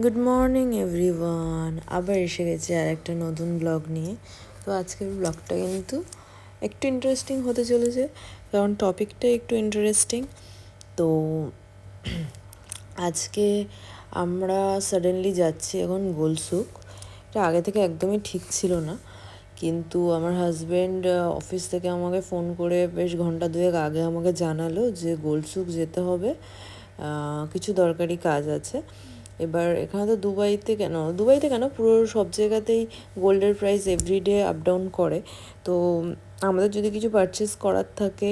Good morning everyone, আবার এসে গেছে আর একটা নতুন ব্লগ নিয়ে। তো আজকের ব্লগটা কিন্তু একটু ইন্টারেস্টিং হতে চলেছে, কারণ টপিকটা একটু ইন্টারেস্টিং। তো আজকে আমরা সাডেনলি যাচ্ছি এখন গোলসুক। এটা আগে থেকে একদমই ঠিক ছিল না, কিন্তু আমার হাজব্যান্ড অফিস থেকে আমাকে ফোন করে বেশ ঘন্টা দুয়েক আগে আমাকে জানালো যে গোলসুক যেতে হবে, কিছু দরকারি কাজ আছে। এবার এখানে তো দুবাইতে কেন পুরো সব জায়গাতেই গোল্ডের প্রাইস এভরিডে আপ ডাউন করে। তো আমাদের যদি কিছু পারচেস করার থাকে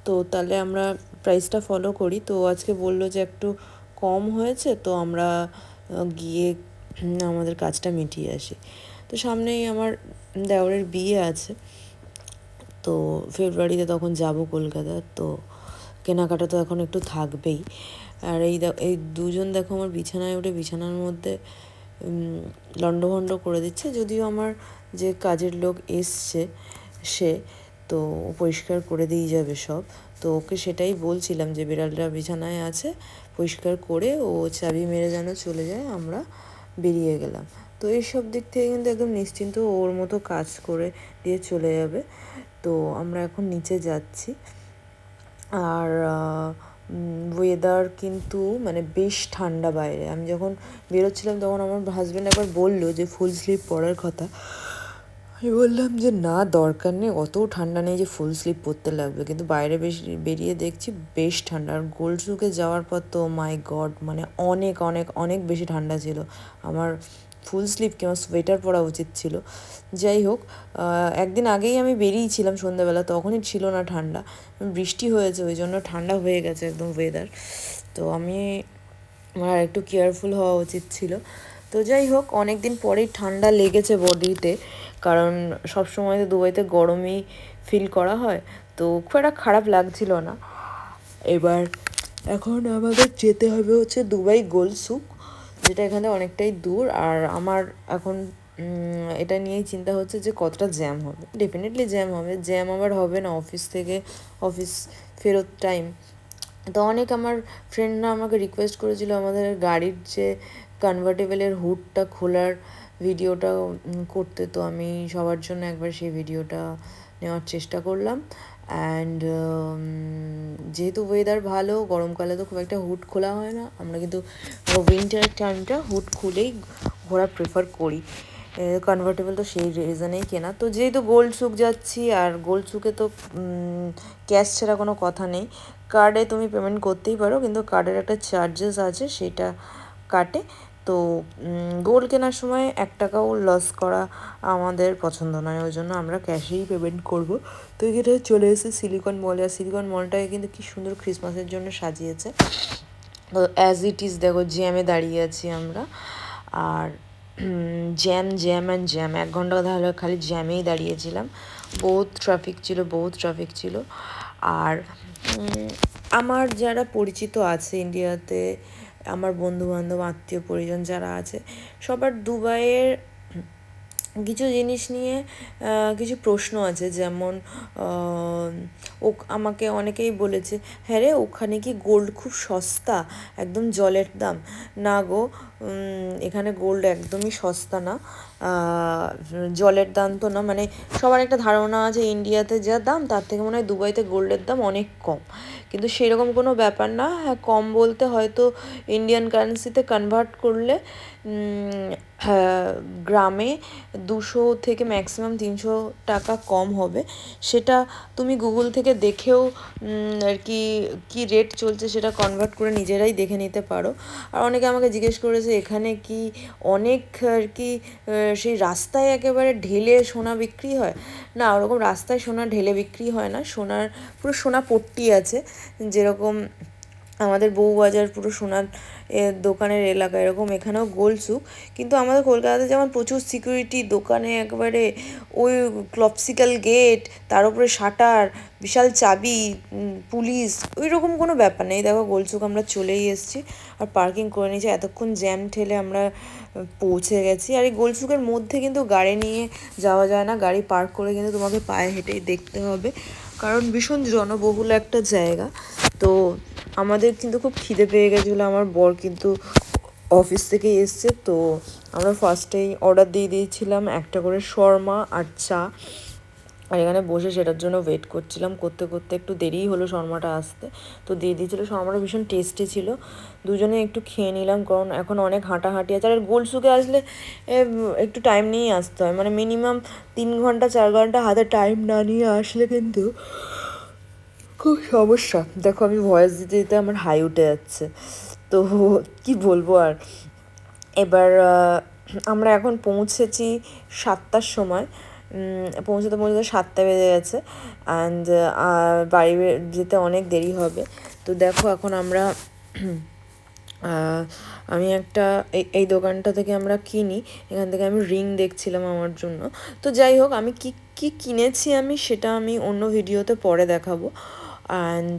তো তাহলে আমরা প্রাইসটা ফলো করি। তো আজকে বললো যে একটু কম হয়েছে, তো আমরা গিয়ে আমাদের কাজটা মিটিয়ে আসি। তো সামনেই আমার দেওরের বিয়ে আছে, তো ফেব্রুয়ারিতে তখন যাব কলকাতা। তো কেনাকাটা তো এখন একটু থাকবেই। আর এই দুজন দেখো আমার বিছানায় উঠে বিছানার মধ্যে লণ্ডভণ্ড করে দিচ্ছে, যদিও আমার যে কাজের লোক এসছে সে তো পরিষ্কার করে দিয়ে যাবে সব। তো ওকে সেটাই বলছিলাম যে বিড়ালটা বিছানায় আছে, পরিষ্কার করে ও চাবি মেরে যেন চলে যায়, আমরা বেরিয়ে গেলাম। তো এইসব দিক থেকে কিন্তু একদম নিশ্চিন্ত, ওর মতো কাজ করে দিয়ে চলে যাবে। তো আমরা এখন নিচে যাচ্ছি। আর ওয়েদার কিন্তু মানে বেশ ঠান্ডা বাইরে। আমি যখন বেরোচ্ছিলাম তখন আমার হাজব্যান্ড একবার বললো যে ফুল স্লিভ পরার কথা। আমি বললাম যে না, দরকার নেই, অতও ঠান্ডা নেই যে ফুল স্লিভ পরতে লাগবে। কিন্তু বাইরে বেরিয়ে দেখছি বেশ ঠান্ডা। আর গোলসুকে যাওয়ার পর তো মাই গড, মানে অনেক অনেক অনেক বেশি ঠান্ডা ছিল। আমার ফুল স্লিভ কিংবা সোয়েটার পরা উচিত ছিল। যাই হোক, একদিন আগেই আমি বেরিয়েছিলাম সন্ধ্যাবেলা, তখনই ছিল না ঠান্ডা, বৃষ্টি হয়েছে ওই জন্য ঠান্ডা হয়ে গেছে একদম ওয়েদার। তো আমার একটু কেয়ারফুল হওয়া উচিত ছিল। তো যাই হোক, অনেক দিন পরেই ঠান্ডা লেগেছে বডিতে, কারণ সবসময় তো দুবাইতে গরমই ফিল করা হয়, তো খুব একটা খারাপ লাগছিল না। এবার এখন আমাদের যেতে হবে হচ্ছে দুবাই গোলসুক, যেটা এখানে অনেকটাই দূর। আর আমার এখন এটা নিয়েই চিন্তা হচ্ছে যে কতটা জ্যাম হবে। ডেফিনেটলি জ্যাম হবে, জ্যাম আবার হবে না অফিস ফেরত টাইম। তো অনেক আমার ফ্রেন্ডরা আমাকে রিকোয়েস্ট করেছিল আমাদের গাড়ির যে কনভার্টেবলের হুডটা খোলার ভিডিওটা করতে। তো আমি সবার জন্য একবার সেই ভিডিওটা নেওয়ার চেষ্টা করলাম। অ্যান্ড যেহেতু ওয়েদার ভালো, গরমকালে তো খুব একটা হুড খোলা হয় না, আমরা কিন্তু উইন্টার টাইমটা হুড খুলেই ঘোরা প্রেফার করি। কনভার্টেবল তো সেই রিজনেই কেনা। তো যেহেতু গোলসুক যাচ্ছি, আর গোলসুকে তো ক্যাশ ছাড়া কোনো কথা নেই, কার্ডে তুমি পেমেন্ট করতেই পারো, কিন্তু কার্ডের একটা চার্জেস আছে, সেটা কাটে। তো গোল্ড কেনার সময় 1 টাকাও লস করা আমাদের পছন্দ নয়, ওই জন্য আমরা ক্যাশেই পেমেন্ট করব। তো এখানে চলে এসেছে সিলিকন মলে। আর সিলিকন মলটাকে কিন্তু কি সুন্দর ক্রিসমাসের জন্য সাজিয়েছে। তো অ্যাজ ইট ইজ দেখো, জ্যামে দাঁড়িয়ে আছি আমরা। আর জ্যাম জ্যাম অ্যান্ড জ্যাম, 1 ঘন্টা তাহলে খালি জ্যামেই দাঁড়িয়েছিলাম। বহুত ট্রাফিক ছিল। আর আমার যারা পরিচিত আছে ইন্ডিয়াতে, আমার বন্ধুবান্ধব আত্মীয় পরিজন যারা আছে, সবার দুবাইয়ের কিছু জিনিস নিয়ে কিছু প্রশ্ন আছে। যেমন ও আমাকে অনেকেই বলেছে, হ্যাঁ রে, ওখানে কি গোল্ড খুব সস্তা, একদম জলের দাম? না গো, এখানে গোল্ড একদমই সস্তা না, জলের দাম তো না। মানে সবার একটা ধারণা আছে ইন্ডিয়াতে যা দাম তার থেকে মনে হয় দুবাইতে গোল্ডের দাম অনেক কম, কিন্তু সেরকম কোনো ব্যাপার না। হ্যাঁ, কম বলতে হয়তো ইন্ডিয়ান কারেন্সিতে কনভার্ট করলে হ্যাঁ, গ্রামে 200 থেকে ম্যাক্সিমাম 300 টাকা কম হবে। সেটা তুমি গুগল থেকে দেখেও আর কি রেট চলছে সেটা কনভার্ট করে নিজেরাই দেখে নিতে পারো। আর অনেকে আমাকে জিজ্ঞেস করেছে এখানে কি অনেক আর কি সেই রাস্তায় একেবারে ঢেলে সোনা বিক্রি হয়? না, ওরকম রাস্তায় সোনা ঢেলে বিক্রি হয় না, সোনার পুরো সোনা পট্টি আছে। যেরকম আমাদের বউবাজার পুরো সোনার দোকানের এলাকা, এরকম এখানেও গোলসুক। কিন্তু আমাদের কলকাতাতে যেমন প্রচুর সিকিউরিটি, দোকানে একবারে ওই ক্লপসিক্যাল গেট, তার উপরে শাটার, বিশাল চাবি, পুলিশ, ওই রকম কোনো ব্যাপার নেই। দেখো গোলসুক আমরা চলেই এসেছি আর পার্কিং করে নিয়েছি। এতক্ষণ জ্যাম ঠেলে আমরা পৌঁছে গেছি। আর এই গোলসুকের মধ্যে কিন্তু গাড়ি নিয়ে যাওয়া যায় না, গাড়ি পার্ক করে কিন্তু তোমাকে পায়ে হেঁটেই দেখতে হবে, কারণ ভীষণ জনবহুল একটা জায়গা। তো আমাদের কিন্তু খুব খিদে পেয়ে গেছিলো, আমার বর কিন্তু অফিস থেকে এসছে। তো আমরা ফার্স্টেই অর্ডার দিয়ে দিয়েছিলাম একটা করে শর্মা আর চা, আর এখানে বসে সেটার জন্য ওয়েট করছিলাম। করতে করতে একটু দেরিই হলো শর্মাটা আসতে, তো দিয়ে দিয়েছিলো। শর্মাটা ভীষণ টেস্টি ছিল, দুজনে একটু খেয়ে নিলাম, কারণ এখন অনেক হাঁটাহাঁটি আছে। আর গোলসুকে আসলে একটু টাইম নিয়েই আসতে হয়, মানে মিনিমাম 3 ঘন্টা 4 ঘন্টা হাতে টাইম না নিয়ে আসলে কিন্তু খুব সমস্যা। দেখো আমি ভয়েস দিতে দিতে আমার হাই উঠে যাচ্ছে, তো কি বলবো আর। এবার আমরা এখন পৌঁছেছি 7টার সময়, পৌঁছতে পৌঁছতে 7টা বেজে গেছে, অ্যান্ড বাড়ি যেতে অনেক দেরি হবে। তো দেখো এখন আমরা আমি একটা এই দোকানটা থেকে আমরা কিনি, এখান থেকে আমি রিং দেখছিলাম আমার জন্য। তো যাই হোক, আমি কি কি কিনেছি আমি সেটা আমি অন্য ভিডিওতে পরে দেখাবো। অ্যান্ড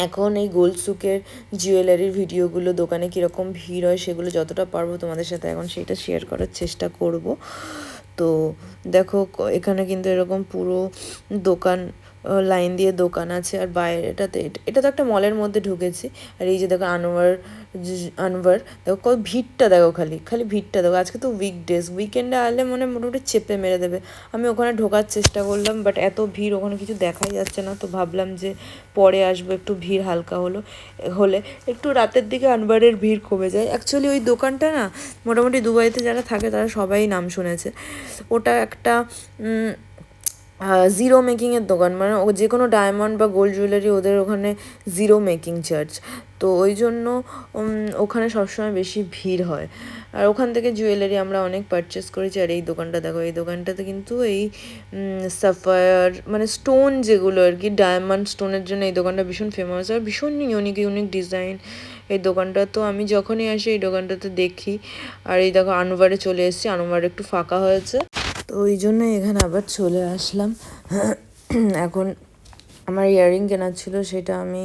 এখন এই গোলসুকের জুয়েলারির ভিডিওগুলো, দোকানে কীরকম ভিড় হয় সেগুলো যতটা পারবো তোমাদের সাথে এখন সেটা শেয়ার করার চেষ্টা করব। তো দেখো এখানে কিন্তু এরকম পুরো দোকান, লাইন দিয়ে দোকান আছে। আর বাইরেটাতে এটা তো একটা মলের মধ্যে ঢুকেছি। আর এই যে দেখো আনভার দেখো কত ভিড়টা, দেখো খালি খালি ভিড়টা দেখো। আজকে তো উইকডেজ, উইকেন্ডে আসলে মনে মোটামুটি চেপে মেরে দেবে। আমি ওখানে ঢোকার চেষ্টা করলাম, বাট এত ভিড়, ওখানে কিছু দেখাই যাচ্ছে না। তো ভাবলাম যে পরে আসবো, একটু ভিড় হালকা হলে একটু রাতের দিকে আনভারের ভিড় কমে যায়। অ্যাকচুয়ালি ওই দোকানটা না মোটামুটি দুবাইতে যারা থাকে তারা সবাই নাম শুনেছে। ওটা একটা জিরো মেকিংয়ের দোকান, মানে যে কোনো ডায়মন্ড বা গোল্ড জুয়েলারি ওদের ওখানে জিরো মেকিং চার্জ, তো ওই জন্য ওখানে সবসময় বেশি ভিড় হয়। আর ওখান থেকে জুয়েলারি আমরা অনেক পারচেস করেছি। আর এই দোকানটা দেখো, এই দোকানটাতে কিন্তু এই সাফায়ার মানে স্টোন যেগুলো আর কি, ডায়মন্ড স্টোনের জন্য এই দোকানটা ভীষণ ফেমাস। আর ভীষণ ইউনিক ইউনিক ডিজাইন এই দোকানটা। তো আমি যখনই আসি এই দোকানটাতে দেখি। আর এই দেখো আনোয়ারে চলে এসেছি, আনোয়ার একটু ফাঁকা হয়েছে, তো ওই জন্য এখানে আবার চলে আসলাম। এখন আমার ইয়াররিং কেনার ছিল, সেটা আমি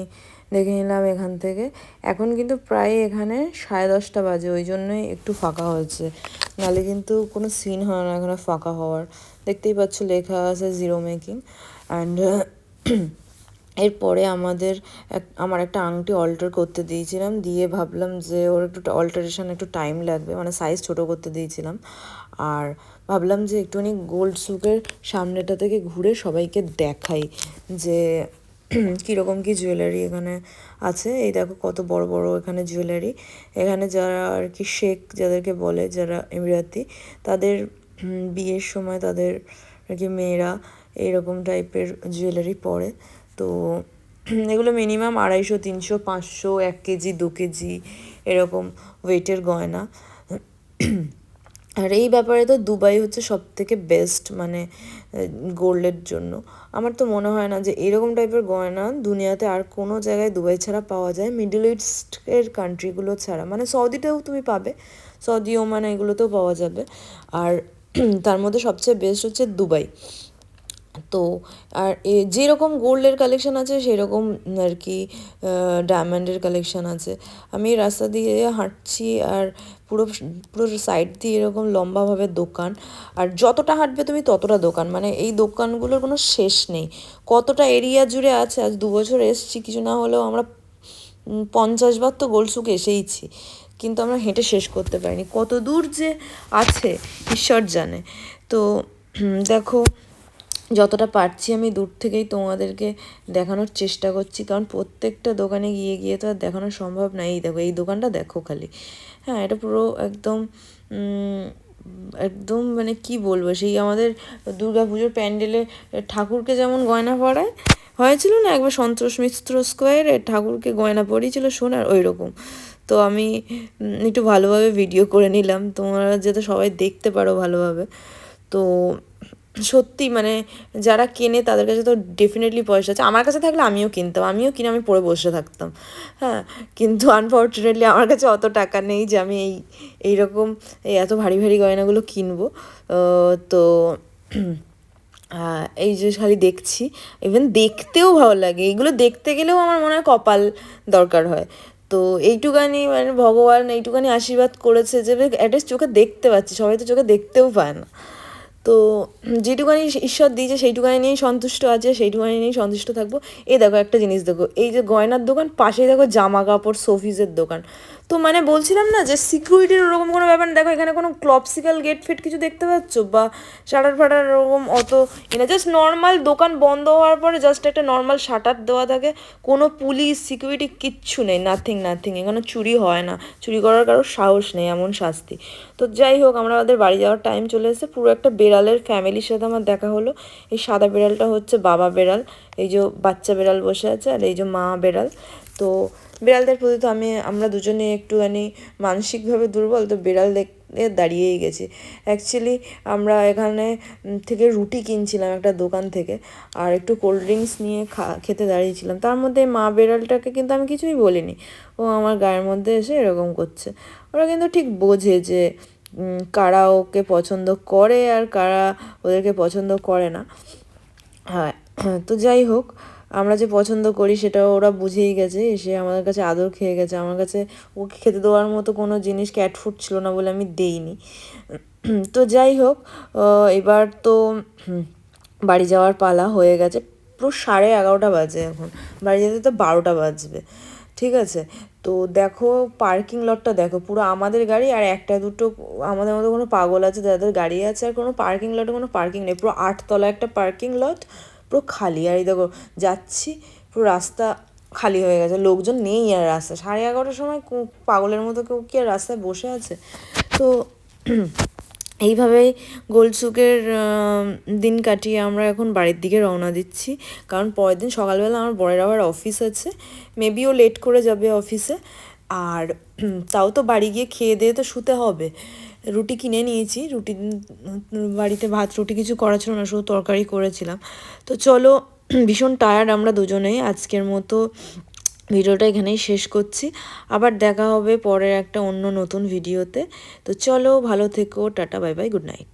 দেখে নিলাম এখান থেকে। এখন কিন্তু প্রায় এখানে 10:30 বাজে, ওই জন্যই একটু ফাঁকা হয়েছে, নাহলে কিন্তু কোনো সিন হয় না এখানে ফাঁকা হওয়ার। দেখতেই পাচ্ছ লেখা আছে জিরো মেকিং। অ্যান্ড এরপরে আমার একটা আংটি অল্টার করতে দিয়েছিলাম, দিয়ে ভাবলাম যে ওর একটু অল্টারেশন একটু টাইম লাগবে, মানে সাইজ ছোটো করতে দিয়েছিলাম। আর ভাবলাম যে একটুখানি গোলসুকের সামনেটা থেকে ঘুরে সবাইকে দেখাই যে কীরকম কী জুয়েলারি এখানে আছে। এই দেখো কত বড় বড় এখানে জুয়েলারি। এখানে যারা আর কি শেখ যাদেরকে বলে, যারা এমিরাতি, তাদের বিয়ের সময় তাদের আর কি মেয়েরা এইরকম টাইপের জুয়েলারি পরে। তো এগুলো মিনিমাম 250, 300, 500, 1 কেজি 2 কেজি এরকম ওয়েটের গয়না। আর এই ব্যাপারে তো দুবাই হচ্ছে সব থেকে বেস্ট, মানে গোল্ডের জন্য। আমার তো মনে হয় না যে এরকম টাইপের গয়না দুনিয়াতে আর কোনো জায়গায় দুবাই ছাড়া পাওয়া যায়, মিডল ইস্টের কান্ট্রিগুলো ছাড়া। মানে সৌদিতেও তুমি পাবে, সৌদি ওমান এগুলোতেও পাওয়া যাবে। আর তার মধ্যে সবচেয়ে বেস্ট হচ্ছে দুবাই। তো আর যেরকম গোল্ডের কালেকশান আছে সেরকম আর কি ডায়মন্ডের কালেকশান আছে। আমি রাস্তা দিয়ে হাঁটছি, আর পুরো পুরো সাইড দিয়ে এরকম লম্বাভাবে দোকান, আর যতটা হাঁটবে তুমি ততটা দোকান, মানে এই দোকানগুলোর কোনো শেষ নেই। কতটা এরিয়া জুড়ে আছে। আজ 2 বছর এসছি, কিছু না হলেও আমরা 50 বার তো গোলসুক এসেইছি, কিন্তু আমরা হেঁটে শেষ করতে পারিনি। কত দূর যে আছে ঈশ্বর জানে। তো দেখো যতটা পারছি আমি দূর থেকেই তোমাদেরকে দেখানোর চেষ্টা করছি, কারণ প্রত্যেকটা দোকানে গিয়ে গিয়ে তো আর দেখানো সম্ভব না। এই দেখো এই দোকানটা দেখো খালি, হ্যাঁ এটা পুরো একদম একদম মানে কি বলবো, সেই আমাদের দুর্গাপুজোর প্যান্ডেলে ঠাকুরকে যেমন গয়না পরায় হয়েছিল না একবার সন্তোষ মিত্র স্কোয়ারে, ঠাকুরকে গয়না পরিয়েছিল সোনার, ওই রকম। তো আমি একটু ভালোভাবে ভিডিও করে নিলাম, তোমরা যাতে সবাই দেখতে পারো ভালোভাবে। তো সত্যি মানে যারা কেনে তাদের কাছে তো ডেফিনেটলি পয়সা আছে। আমার কাছে থাকলে আমিও কিনতাম, আমিও কিনে আমি পরে বসে থাকতাম, হ্যাঁ। কিন্তু আনফর্চুনেটলি আমার কাছে অত টাকা নেই যে আমি এইরকম এত ভারী ভারী গয়নাগুলো কিনবো। তো এই যে খালি দেখছি, ইভেন দেখতেও ভালো লাগে। এইগুলো দেখতে গেলেও আমার মনে হয় কপাল দরকার হয়। তো এইটুখানি মানে ভগবান এইটুখানি আশীর্বাদ করেছে যে অ্যাটলিস্ট চোখে দেখতে পাচ্ছি, সবাই তো চোখে দেখতেও পায় না। তো যেটুখানি ঈশ্বর দিয়েছে সেইটুখানি নিয়েই সন্তুষ্ট আছে, সেইটুখানি নিয়েই সন্তুষ্ট থাকবো। এই দেখো একটা জিনিস দেখো, এই যে গয়নার দোকান, পাশেই দেখো জামা কাপড় শোপিসের দোকান। তো মানে বলছিলাম না যে সিকিউরিটির ওরকম কোনো ব্যাপার না। দেখো এখানে কোনো ক্লপসিক্যাল গেট ফেট কিছু দেখতে পাচ্ছ বা শাটার ফাটার ওরকম অত এনে, জাস্ট নর্মাল দোকান বন্ধ হওয়ার পরে জাস্ট একটা নর্মাল শাটার দেওয়া থাকে। কোনো পুলিশ সিকিউরিটি কিচ্ছু নেই, নাথিং। এখানে চুরি হয় না, চুরি করার কারো সাহস নেই, এমন শাস্তি। তো যাই হোক, আমরা আমাদের বাড়ি যাওয়ার টাইম চলে এসেছে। পুরো একটা বেড়ালের ফ্যামিলির সাথে আমার দেখা হলো। এই সাদা বেড়ালটা হচ্ছে বাবা বেড়াল, এই যে বাচ্চা বেড়াল বসে আছে, আর এই যে মা বেড়াল। তো বিড়ালদের প্রতি তো আমরা দুজনে একটুখানি মানসিকভাবে দুর্বল, তো বিড়াল দেখে দাঁড়িয়েই গেছি। অ্যাকচুয়ালি আমরা এখানে থেকে রুটি কিনছিলাম একটা দোকান থেকে, আর একটু কোল্ড ড্রিঙ্কস নিয়ে খেতে দাঁড়িয়েছিলাম। তার মধ্যে মা বিড়ালটাকে কিন্তু আমি কিছুই বলিনি, ও আমার গায়ের মধ্যে এসে এরকম করছে। ওরা কিন্তু ঠিক বোঝে যে কারা ওকে পছন্দ করে আর কারা ওদেরকে পছন্দ করে না। হ্যাঁ, তো যাই হোক, আমরা যে পছন্দ করি সেটাও ওরা বুঝেই গেছে, এসে আমাদের কাছে আদর খেয়ে গেছে। আমার কাছে ওকে খেতে দেওয়ার মতো কোনো জিনিস ক্যাট ফুড ছিল না বলে আমি দেইনি। তো যাই হোক, এবার তো বাড়ি যাওয়ার পালা হয়ে গেছে। পুরো 11:30 বাজে এখন, বাড়ি যেতে তো 12টা বাজবে। ঠিক আছে, তো দেখো পার্কিং লটটা দেখো, পুরো আমাদের গাড়ি আর একটা দুটো আমাদের মতো কোনো পাগল আছে যাদের গাড়ি আছে, আর কোনো পার্কিং লটে কোনো পার্কিং নেই। পুরো 8তলা একটা পার্কিং লট, পুরো খালি। আর এই দেখো যাচ্ছি, পুরো রাস্তা খালি হয়ে গেছে, লোকজন নেই আর রাস্তা 11:30টার সময় পাগলের মতো কেউ কি আর রাস্তায় বসে আছে? তো এইভাবেই গোলসুকের দিন কাটিয়ে আমরা এখন বাড়ির দিকে রওনা দিচ্ছি, কারণ পরের দিন সকালবেলা আমার বরের আবার অফিস আছে। মেবি ও লেট করে যাবে অফিসে, আর তাও তো বাড়ি গিয়ে খেয়ে দিয়ে তো শুতে হবে। রুটি কিনে নিয়েছি, রুটি বাড়িতে ভাত রুটি কিছু করা ছিল না, শুধু তরকারি করেছিলাম। তো চলো, ভীষণ টায়ার্ড আমরা দুজনেই। আজকের মতো ভিডিওটা এখানেই শেষ করছি, আবার দেখা হবে পরের একটা অন্য নতুন ভিডিওতে। তো চলো, ভালো থেকো, tata, bye bye, good night.